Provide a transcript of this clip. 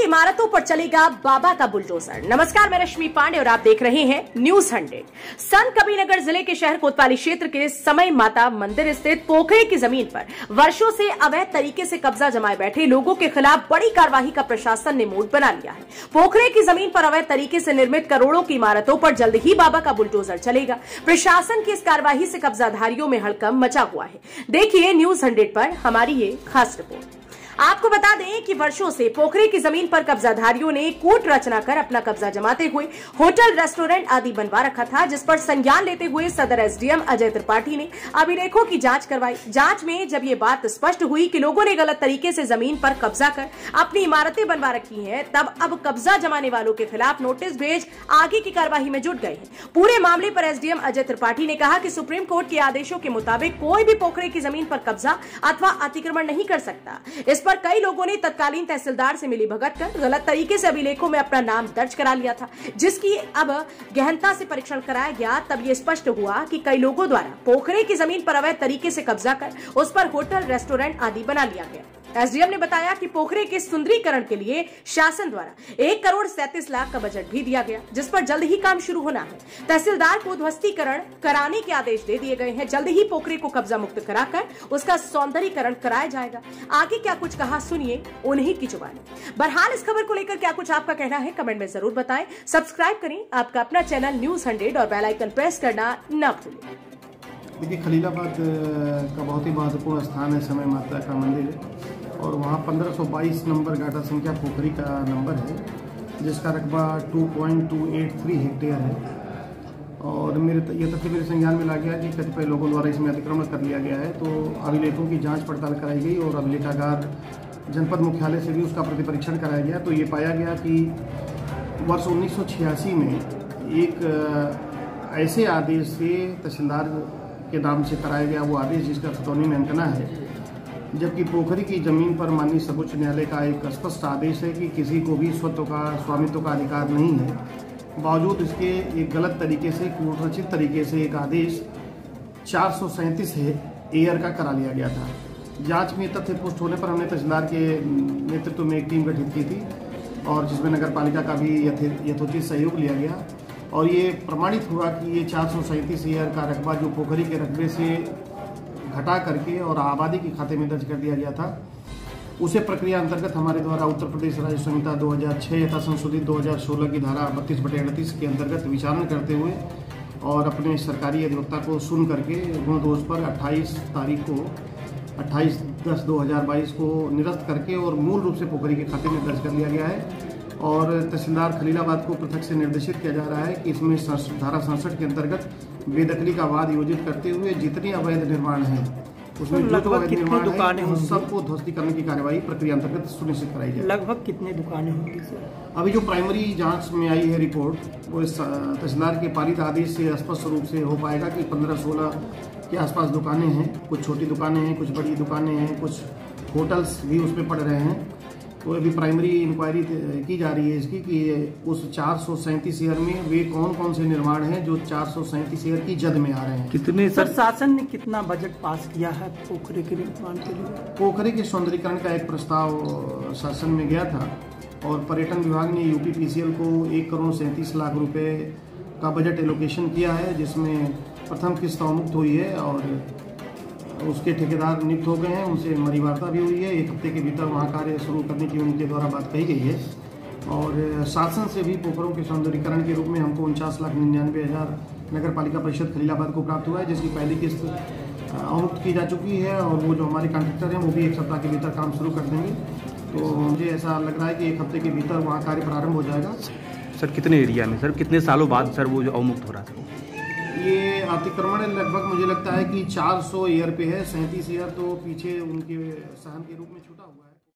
की इमारतों पर चलेगा बाबा का बुलडोजर। नमस्कार, मैं रश्मि पांडे और आप देख रहे हैं न्यूज 100। संत कबीरनगर जिले के शहर कोतवाली क्षेत्र के समय माता मंदिर स्थित पोखरे की जमीन पर वर्षों से अवैध तरीके से कब्जा जमाए बैठे लोगों के खिलाफ बड़ी कार्रवाई का प्रशासन ने मूड बना लिया है। पोखरे की जमीन पर अवैध तरीके से निर्मित करोड़ों की इमारतों पर जल्द ही बाबा का बुलडोजर चलेगा। प्रशासन की इस कार्रवाई से कब्जाधारियों में हड़कंप मचा हुआ है। देखिए न्यूज 100 पर हमारी ये खास रिपोर्ट। आपको बता दें कि वर्षों से पोखरे की जमीन पर कब्जाधारियों ने कूट रचना कर अपना कब्जा जमाते हुए होटल, रेस्टोरेंट आदि बनवा रखा था, जिस पर संज्ञान लेते हुए सदर एसडीएम अजय त्रिपाठी ने अभिलेखों की जांच करवाई। जांच में जब ये बात स्पष्ट हुई कि लोगों ने गलत तरीके से जमीन पर कब्जा कर अपनी इमारतें बनवा रखी हैं, तब अब कब्जा जमाने वालों के खिलाफ नोटिस भेज आगे की कार्रवाई में जुट गए हैं। पूरे मामले पर एसडीएम अजय त्रिपाठी ने कहा कि सुप्रीम कोर्ट के आदेशों के मुताबिक कोई भी पोखरे की जमीन पर कब्जा अथवा अतिक्रमण नहीं कर सकता। इस पर कई लोगों ने तत्कालीन तहसीलदार से मिलीभगत कर गलत तरीके से अभिलेखों में अपना नाम दर्ज करा लिया था, जिसकी अब गहनता से परीक्षण कराया गया। तब ये स्पष्ट हुआ कि कई लोगों द्वारा पोखरे की जमीन पर अवैध तरीके से कब्जा कर उस पर होटल, रेस्टोरेंट आदि बना लिया गया। एसडीएम ने बताया कि पोखरे के सुंदरीकरण के लिए शासन द्वारा 1,37,00,000 का बजट भी दिया गया, जिस पर जल्द ही काम शुरू होना है। तहसीलदार को ध्वस्तीकरण कराने के आदेश दे दिए गए हैं। जल्द ही पोखरे को कब्जा मुक्त कराकर उसका सौंदर्यीकरण कराया जाएगा। आगे क्या कुछ कहा, सुनिए उन्हीं की जुबानी। बहरहाल इस खबर को लेकर क्या कुछ आपका कहना है, कमेंट में जरूर बताएं। सब्सक्राइब करें आपका अपना चैनल न्यूज 100 और बेल आइकन प्रेस करना न भूलें। देखिए, खलीलाबाद का बहुत ही महत्वपूर्ण स्थान है समय माता का मंदिर, और वहाँ 1522 नंबर गाटा संख्या पोखरी का नंबर है, जिसका रकबा 2.283 हेक्टेयर है। और ये तथ्य मेरे संज्ञान में ला गया कि कतिपय लोगों द्वारा इसमें अतिक्रमण कर लिया गया है। तो अभिलेखों की जांच पड़ताल कराई गई और अभिलेखागार जनपद मुख्यालय से भी उसका प्रतिपरीक्षण कराया गया। तो ये पाया गया कि वर्ष 1986 में एक ऐसे आदेश से तहसीलदार के नाम से कराया गया, वो आदेश जिसका खतौनी में अंकना है, जबकि पोखरी की जमीन पर माननीय सर्वोच्च न्यायालय का एक स्पष्ट आदेश है कि किसी को भी स्वत्व का, स्वामित्व का अधिकार नहीं है। बावजूद इसके एक गलत तरीके से, कूटरचित तरीके से एक आदेश 437 एयर का करा लिया गया था। जांच में तथ्य पुष्ट होने पर हमने तहसीलदार के नेतृत्व में एक टीम गठित की थी, और जिसमें नगर पालिका का भी यथोचित सहयोग लिया गया। और ये प्रमाणित हुआ कि ये 437 एयर का रकबा जो पोखरी के रकबे से घटा करके और आबादी के खाते में दर्ज कर दिया गया था, उसे प्रक्रिया अंतर्गत हमारे द्वारा उत्तर प्रदेश राज्य संहिता 2006 यथा संशोधित 2016 की धारा 32/38 के अंतर्गत विचारण करते हुए और अपने सरकारी अधिवक्ता को सुन करके गुण दोष पर 28/10/2022 को निरस्त करके और मूल रूप से पोखरी के खाते में दर्ज कर लिया गया है। और तहसीलदार खलीलाबाद को पृथक से निर्देशित किया जा रहा है कि इसमें धारा 67 के अंतर्गत बेदखली का वाद योजित करते हुए जितने अवैध निर्माण हैं उसमें जो अवैध निर्माण है उन सबको ध्वस्तीकरण की कार्यवाही प्रक्रिया अंतर्गत सुनिश्चित कराई जाए। लगभग कितने दुकानें होंगी सर? अभी जो प्राइमरी जांच में आई है रिपोर्ट, वो इस तहसीलदार के पारित आदेश से स्पष्ट रूप से हो पाएगा कि 15-16 के आसपास दुकानें हैं। कुछ छोटी दुकानें हैं, कुछ बड़ी दुकानें हैं, कुछ होटल्स भी उसमें पड़ रहे हैं। तो अभी प्राइमरी इंक्वायरी की जा रही है इसकी कि उस 437 ईयर में वे कौन कौन से निर्माण हैं जो 437 ईयर की जद में आ रहे हैं। कितने सर शासन ने कितना बजट पास किया है पोखरे के निर्माण के लिए? पोखरे के सौंदर्यीकरण का एक प्रस्ताव शासन में गया था, और पर्यटन विभाग ने यूपीपीसीएल को 1,37,00,000 रुपए का बजट एलोकेशन किया है, जिसमें प्रथम किस्त अवमुक्त हुई है और उसके ठेकेदार नियुक्त हो गए हैं। उनसे मरीवार्ता भी हुई है। 1 हफ्ते के भीतर वहाँ कार्य शुरू करने की उनके द्वारा बात कही गई है। और शासन से भी पोखरों के सौंदर्यीकरण के रूप में हमको 49,99,000 नगर पालिका परिषद खलीलाबाद को प्राप्त हुआ है, जिसकी पहली किस्त अवमुक्त की जा चुकी है। और वो जो हमारे कॉन्ट्रैक्टर हैं वो भी 1 सप्ताह के भीतर काम शुरू कर देंगे। तो मुझे ऐसा लग रहा है कि 1 हफ्ते के भीतर वहाँ कार्य प्रारंभ हो जाएगा। सर कितने एरिया में, सर कितने सालों बाद सर वो जो अवमुक्त हो रहा था? ये अतिक्रमण लगभग मुझे लगता है कि 400 ईयर पे है। 37 ईयर तो पीछे उनके सहन के रूप में छूटा हुआ है।